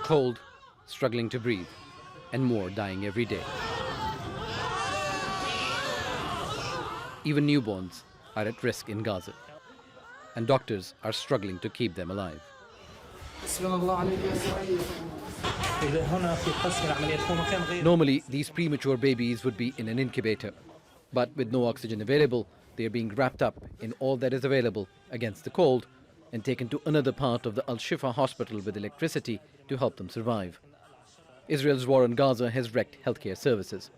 Cold, struggling to breathe, and more dying every day. Even newborns are at risk in Gaza, and doctors are struggling to keep them alive. Normally, these premature babies would be in an incubator, but with no oxygen available, they are being wrapped up in all that is available against the cold and taken to another part of the al-Shifa hospital with electricity to help them survive. Israel's war on Gaza has wrecked healthcare services,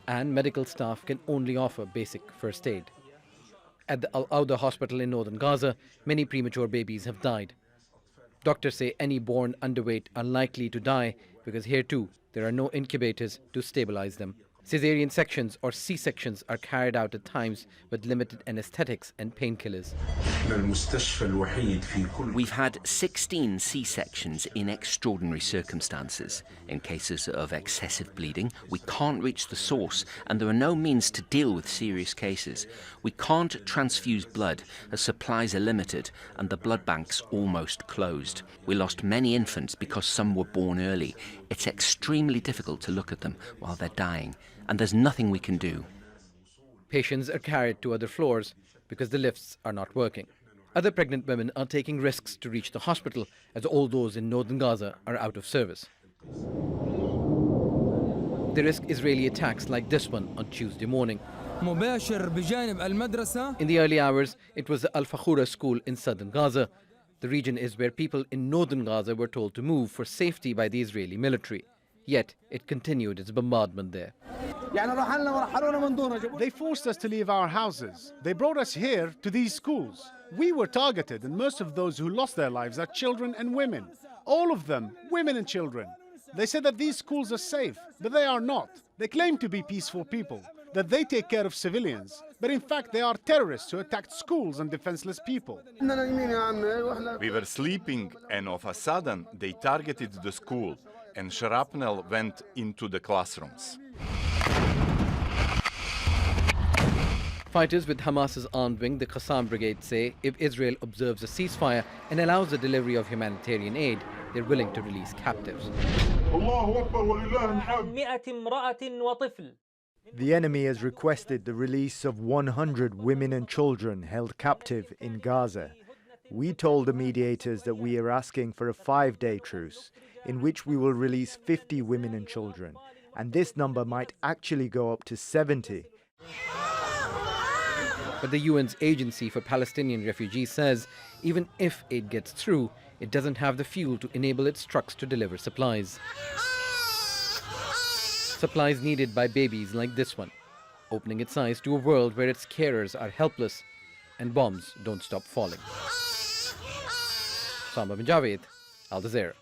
and medical staff can only offer basic first aid. At the Al-Awda hospital in northern Gaza, many premature babies have died. Doctors say any born underweight are likely to die because here too there are no incubators to stabilize them. Caesarean sections or C-sections are carried out at times with limited anesthetics and painkillers. We've had 16 C-sections in extraordinary circumstances. In cases of excessive bleeding, we can't reach the source and there are no means to deal with serious cases. We can't transfuse blood as supplies are limited and the blood bank's almost closed. We lost many infants because some were born early. It's extremely difficult to look at them while they're dying, and there's nothing we can do. Patients are carried to other floors because the lifts are not working. Other pregnant women are taking risks to reach the hospital as all those in northern Gaza are out of service. They risk Israeli attacks like this one on Tuesday morning. In the early hours, it was the Al-Fakhura school in southern Gaza. The region is where people in northern Gaza were told to move for safety by the Israeli military. Yet, it continued its bombardment there. They forced us to leave our houses. They brought us here to these schools. We were targeted, and most of those who lost their lives are children and women. All of them, women and children. They said that these schools are safe, but they are not. They claim to be peaceful people, that they take care of civilians, but in fact they are terrorists who attacked schools and defenseless people. We were sleeping, and of a sudden they targeted the school, and shrapnel went into the classrooms. Fighters with Hamas's armed wing, the Qassam Brigade, say if Israel observes a ceasefire and allows the delivery of humanitarian aid, they're willing to release captives. The enemy has requested the release of 100 women and children held captive in Gaza. We told the mediators that we are asking for a 5-day truce, in which we will release 50 women and children, and this number might actually go up to 70. But the UN's Agency for Palestinian Refugees says even if aid gets through, it doesn't have the fuel to enable its trucks to deliver supplies. Supplies needed by babies like this one, opening its eyes to a world where its carers are helpless and bombs don't stop falling. Osama bin Javaid, Al Jazeera.